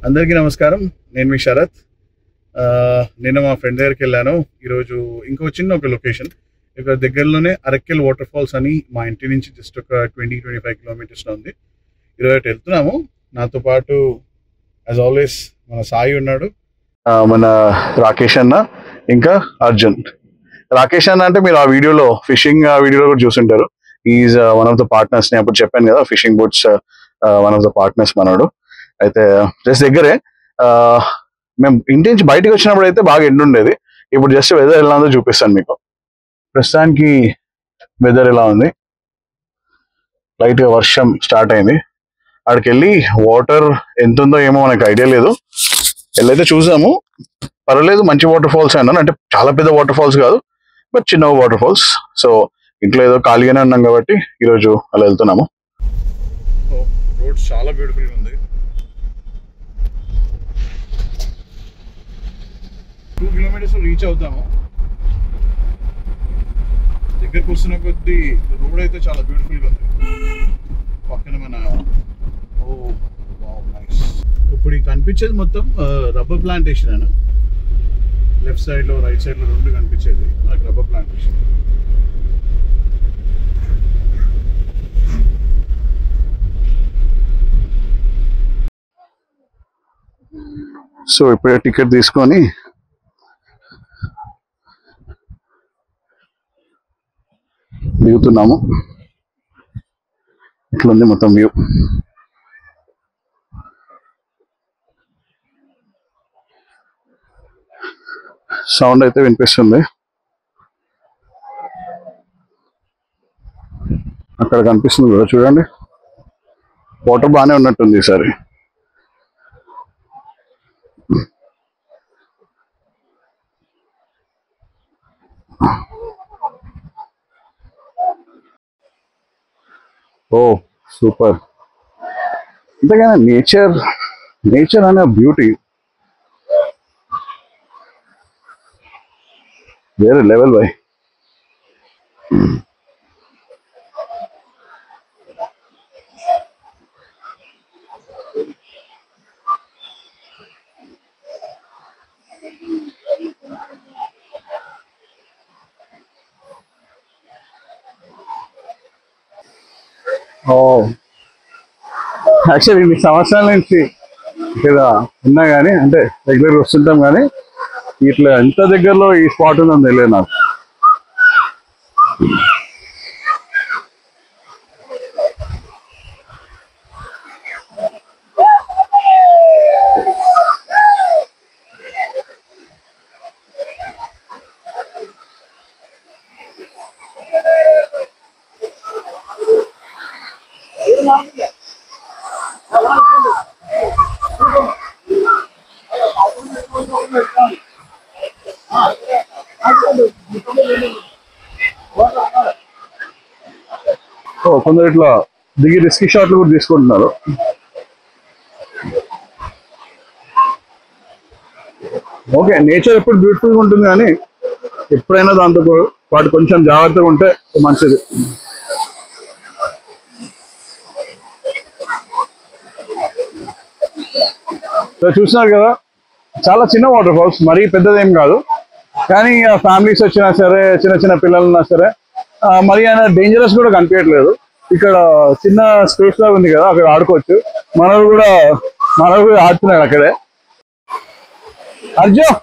అందరికీ నమస్కారం. నేను మీ శరత్. నిన్న మా ఫ్రెండ్ దగ్గరికి వెళ్ళాను. ఈరోజు ఇంకో చిన్న ఒక లొకేషన్ ఇక్కడ దగ్గరలోనే అరక్కెల్ వాటర్ ఫాల్స్ అని మా ఇంటి నుంచి జస్ట్ ఒక 20-25 కిలోమీటర్స్లో ఉంది. ఈరోజు వెళ్తున్నాము. నాతో పాటు యాజ్ ఆల్వేస్ మన సాయి ఉన్నాడు, మన రాకేష్ అన్న, ఇంకా అర్జున్. రాకేష్ అన్న అంటే మీరు ఆ వీడియోలో ఫిషింగ్ వీడియోలో కూడా చూసుంటారు. Is one of the partners. నేను అప్పుడు చెప్పాను కదా, fishing boats one of the partners మనోడు. అయితే జస్ట్ దగ్గరే. మేము ఇంటి నుంచి బయటకు వచ్చినప్పుడు అయితే బాగా ఎండ ఉండేది. ఇప్పుడు జస్ట్ వెదర్ ఎలా ఉందో చూపిస్తాను మీకు. ప్రస్తుతానికి వెదర్ ఎలా ఉంది, లైట్గా వర్షం స్టార్ట్ అయింది. అక్కడికి వెళ్ళి వాటర్ ఎంత ఉందో ఏమో మనకు ఐడియా లేదు. వెళ్ళైతే చూసాము, పర్వాలేదు, మంచి వాటర్ ఫాల్స్ అన్నాను. అంటే చాలా పెద్ద వాటర్ ఫాల్స్ కాదు, బట్ చిన్న వాటర్ ఫాల్స్. సో ఇంట్లో ఏదో ఖాళీగానే ఉన్నాం కాబట్టి ఈరోజు అలా వెళ్తున్నాము. రోడ్ చాలా బ్యూటిఫుల్గా ఉంది. 2 కిలోమీటర్స్ రీచ్ అవుతాము. దగ్గరకు వస్తున్న కొద్దీ రోడ్ అయితే చాలా బ్యూటిఫుల్గా ఉంది. పక్కన మన నైస్. ఇప్పుడు ఈ కనిపించేది మొత్తం రబ్బర్ ప్లాంటేషన్ అని. లెఫ్ట్ సైడ్లో రైట్ సైడ్లో రెండు కనిపించేది నాకు రబ్బర్ ప్లాంటేషన్. సో ఇప్పుడే టికెట్ తీసుకొని దిగుతున్నాము. ఇట్లుంది మొత్తం వ్యూ. సౌండ్ అయితే వినిపిస్తుంది. అక్కడ కనిపిస్తుంది కదా, చూడండి. వాటర్ బాగానే ఉన్నట్టుంది ఈసారి. ఓ సూపర్. అంతేగాని నేచర్ అనే బ్యూటీ వేరే లెవెల్ బై. యాక్చువల్లీ 2 సంవత్సరాల నుంచి ఇక్కడ ఉన్నా కానీ, అంటే రెగ్యులర్గా వస్తుంటాం కానీ, ఇట్లా ఎంత దగ్గరలో ఈ స్పాట్ ఉందని తెలియదు నాకు. కొందరు ఇట్లా దిగి రిస్కీ షాట్లు కూడా తీసుకుంటున్నారు. ఓకే, నేచర్ ఎప్పుడు బ్యూటిఫుల్గా ఉంటుంది, కానీ ఎప్పుడైనా దాంతో పాటు కొంచెం జాగ్రత్తగా ఉంటే మంచిది. చూస్తున్నారు కదా, చాలా చిన్న వాటర్ ఫాల్స్, మరీ పెద్దదేం కాదు. కానీ ఫ్యామిలీస్ వచ్చినా సరే, చిన్న చిన్న పిల్లలు ఉన్నా సరే, మరి ఆయన డేంజరస్ కూడా కనిపించట్లేదు. ఇక్కడ చిన్న స్పేస్ లాగా ఉంది కదా, అక్కడ ఆడుకోవచ్చు. మనలు కూడా ఆడుతున్నాడు అక్కడే. అర్జున్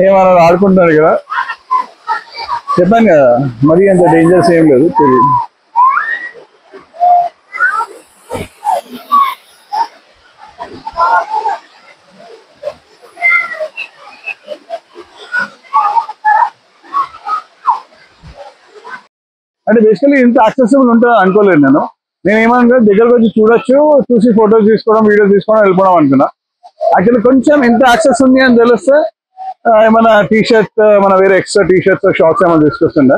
ఏమన్నా ఆడుకుంటున్నారు ఇక్కడ. చెప్పాను కదా, మరి అంత డేంజరస్ ఏం లేదు. తెలియదు. అంటే బేసికలీ ఇంత యాక్సెసిబుల్ ఉంటుంది అనుకోలేదు నేను ఏమన్నా దగ్గరకు వచ్చి చూడొచ్చు, చూసి ఫొటోస్ తీసుకోవడం, వీడియోస్ తీసుకోవడం, వెళ్ళిపోవడం అనుకున్నా. యాక్చువల్లీ కొంచెం ఇంత యాక్సెస్ ఉంది అని తెలిస్తే ఏమైనా టీషర్ట్, మన వేరే ఎక్స్ట్రా టీషర్ట్స్, షార్ట్స్ ఏమైనా తీసుకొస్తుండే.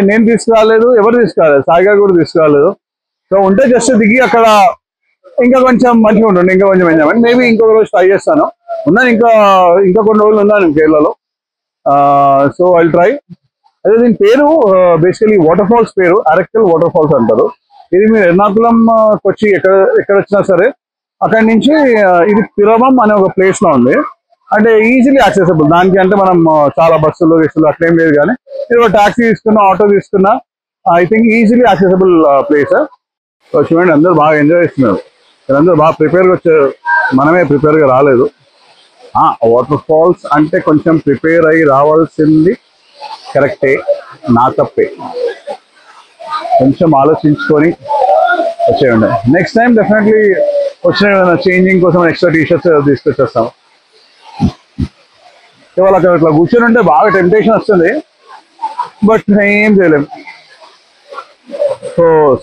నేను తీసుకురాలేదు, ఎవరు తీసుకురాలేదు, సాయిగా కూడా తీసుకురాలేదు. సో ఉంటే జస్ట్ దిగి అక్కడ ఇంకా కొంచెం మంచిగా ఉంటుంది, ఇంకా కొంచెం ఎంజాయ్మెంట్. మేబీ ఇంకొక రోజు ట్రై చేస్తాను. ఉన్నాను ఇంకా కొన్ని రోజులు ఉన్నాను కేరళలో. So I try. అదే దీని పేరు బేసికలీ వాటర్ ఫాల్స్ పేరు అరక్కల్ వాటర్ ఫాల్స్ అంటారు. ఇది మీరు ఎర్నాకుళం వచ్చి ఎక్కడ వచ్చినా సరే అక్కడి నుంచి ఇది పిరవం అనే ఒక ప్లేస్ లో ఉంది. అంటే ఈజీలీ యాక్సెసిబుల్. దానికి అంటే మనం చాలా బస్సులు అట్లేం లేదు, కానీ మీరు ఒక టాక్సీ తీసుకున్నా ఆటో తీసుకున్నా I think easily accessible place. చూడండి అందరూ బాగా ఎంజాయ్ చేస్తున్నారు. అందరూ బాగా ప్రిపేర్గా వచ్చారు, మనమే ప్రిపేర్గా రాలేదు. వాటర్ ఫాల్స్ అంటే కొంచెం ప్రిపేర్ అయ్యి రావాల్సింది కరెక్టే, నా తప్పే. కొంచెం ఆలోచించుకొని వచ్చేయండి. నెక్స్ట్ టైం డెఫినెట్లీ వచ్చిన చేంజింగ్ కోసం ఎక్స్ట్రా టీషర్ట్స్ తీసుకొచ్చేస్తాము. ఇవాళ అక్కడ ఇట్లా కూర్చొని ఉంటే బాగా టెంప్టేషన్ వస్తుంది, బట్ ఏం చేయలేము.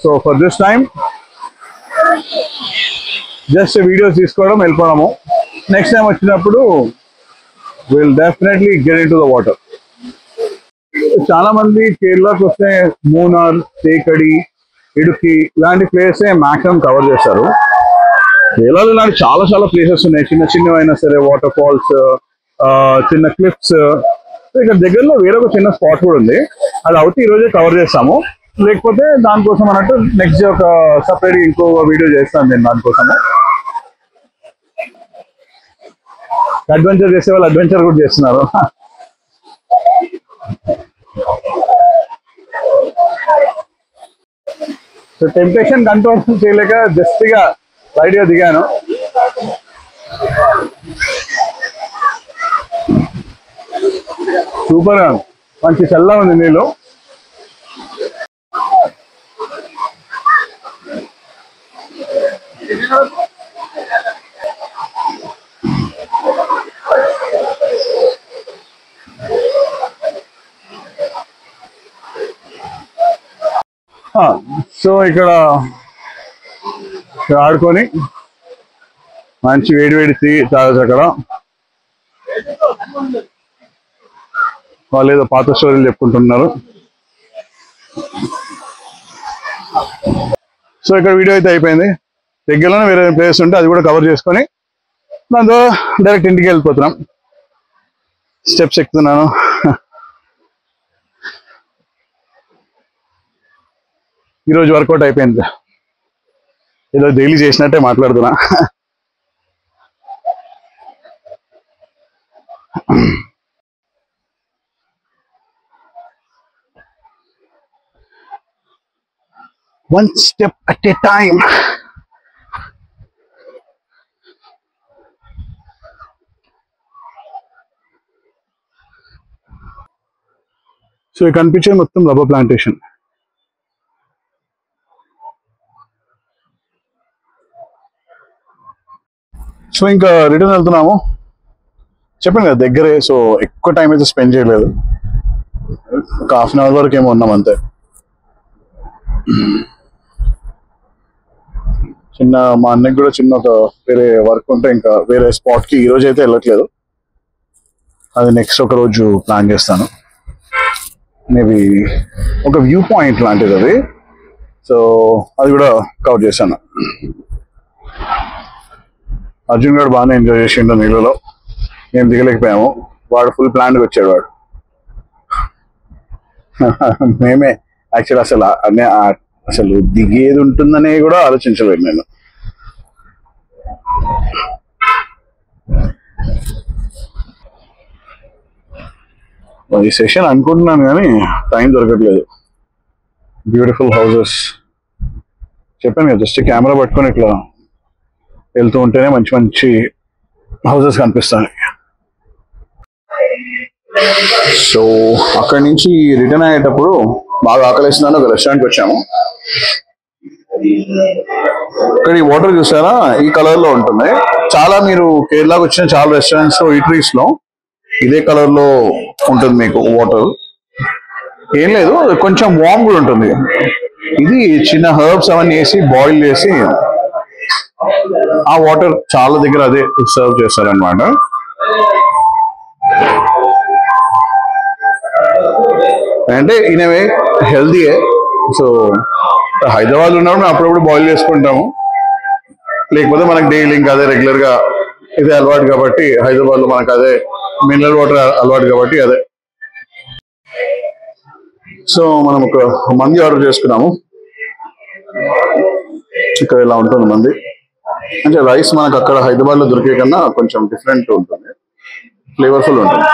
So for this time just videos తీసుకోవడం వెళ్ళిపోవడము. నెక్స్ట్ టైం వచ్చినప్పుడు will definitely get in to the water. చాలా మంది కేరళకు వస్తే మూనార్, తేకడి, ఇడుకి ఇలాంటి ప్లేసే మాక్సిమం కవర్ చేస్తారు. కేరళలో ఇలాంటి చాలా చాలా ప్లేసెస్ ఉన్నాయి, చిన్నవైనా సరే, వాటర్ ఫాల్స్, చిన్న క్లిఫ్స్. ఇక్కడ దగ్గరలో వేరే ఒక చిన్న స్పాట్ కూడా ఉంది, అది అవుతే ఈరోజే కవర్ చేస్తాము. లేకపోతే దానికోసం అన్నట్టు నెక్స్ట్ డే ఒక సపరేట్ ఇంకో వీడియో చేస్తాను నేను దానికోసము. అడ్వెంచర్ చేసే వాళ్ళు అడ్వెంచర్ కూడా చేస్తున్నారు. సో టెంప్టేషన్ కంట్రోల్ చేయలేక జస్ట్ గా లైట్ గా దిగాను. సూపర్ గా మంచి చల్లగా ఉంది నీళ్ళు. సో ఇక్కడ ఆడుకొని మంచి వేడి టీ తాగొచ్చు. అక్కడ వాళ్ళు ఏదో పాత స్టోరీలు చెప్పుకుంటున్నారు. సో ఇక్కడ వీడియో అయితే అయిపోయింది. దగ్గరలోనే వేరే ప్లేస్ ఉంటే అది కూడా కవర్ చేసుకొని దాంతో డైరెక్ట్ ఇంటికి వెళ్ళిపోతున్నాం. స్టెప్స్ ఎక్కుతున్నాను. ఈరోజు వర్కౌట్ అయిపోయింది, ఏదో డైలీ చేసినట్టే మాట్లాడుతున్నా. One step at a time. So ఇక్కడ కనిపించేది మొత్తం రబ్బర్ ప్లాంటేషన్. సో ఇంకా రిటర్న్ వెళ్తున్నాము. చెప్పాను కదా దగ్గరే, సో ఎక్కువ టైం అయితే స్పెండ్ చేయలేదు. ఒక హాఫ్ అన్ అవర్ వరకు ఏమో ఉన్నాం అంతే. మా అన్నకి కూడా చిన్న ఒక వేరే వర్క్ ఉంటే ఇంకా వేరే స్పాట్ కి ఈ రోజు అయితే వెళ్ళట్లేదు. అది నెక్స్ట్ ఒక రోజు ప్లాన్ చేస్తాను. మేబీ ఒక వ్యూ పాయింట్ లాంటిది అది, సో అది కూడా కవర్ చేశాను. అర్జున్ గారు బాగానే ఎంజాయ్ చేసిండు నీళ్ళలో, మేము దిగలేకపోయాము. వాడు ఫుల్ ప్లాన్ వచ్చాడు. వాడు మేమే యాక్చువల్ అసలు దిగేది ఉంటుందనే కూడా ఆలోచించలేదు నేను. ఈ సెషన్ అనుకుంటున్నాను కానీ టైం దొరకట్లేదు. బ్యూటిఫుల్ హౌసెస్ చెప్పాను కదా, జస్ట్ కెమెరా పట్టుకొని ఇట్లా వెళ్తూ ఉంటేనే మంచి మంచి హౌసెస్ కనిపిస్తాయి. సో అక్కడి నుంచి రిటర్న్ అయ్యేటప్పుడు బాగా ఆకలిస్తున్నాను, ఒక రెస్టారెంట్కి వచ్చాము. ఇక్కడ ఈ వాటర్ చూసారా, ఈ కలర్ లో ఉంటుంది. చాలా మీరు కేరళకు వచ్చిన చాలా రెస్టారెంట్స్ లో, ఈటరీస్ లో ఇదే కలర్ లో ఉంటుంది మీకు వాటర్. ఏం లేదు, కొంచెం వామ్ కూడా ఉంటుంది. ఇది చిన్న హర్బ్స్ అవన్నీ వేసి బాయిల్ చేసి ఆ వాటర్ చాలా దగ్గర అదే సర్వ్ చేస్తారనమాట. అంటే ఇనవే హెల్దీయే. సో హైదరాబాద్ ఉన్నప్పుడు అప్పుడప్పుడు బాయిల్ చేసుకుంటాము, లేకపోతే మనకు డైలీ ఇంకా అదే రెగ్యులర్ గా ఇదే అలవాటు కాబట్టి, హైదరాబాద్ లో మనకు అదే మినరల్ వాటర్ అలవాటు కాబట్టి అదే. సో మనం ఒక మంది ఆర్డర్ చేసుకున్నాము. ఇక్కడ ఇలా ఉంటుంది మంది. అంటే రైస్ మనకు అక్కడ హైదరాబాద్ లో దొరికే కన్నా కొంచెం డిఫరెంట్ ఉంటుంది, ఫ్లేవర్ఫుల్ ఉంటుంది.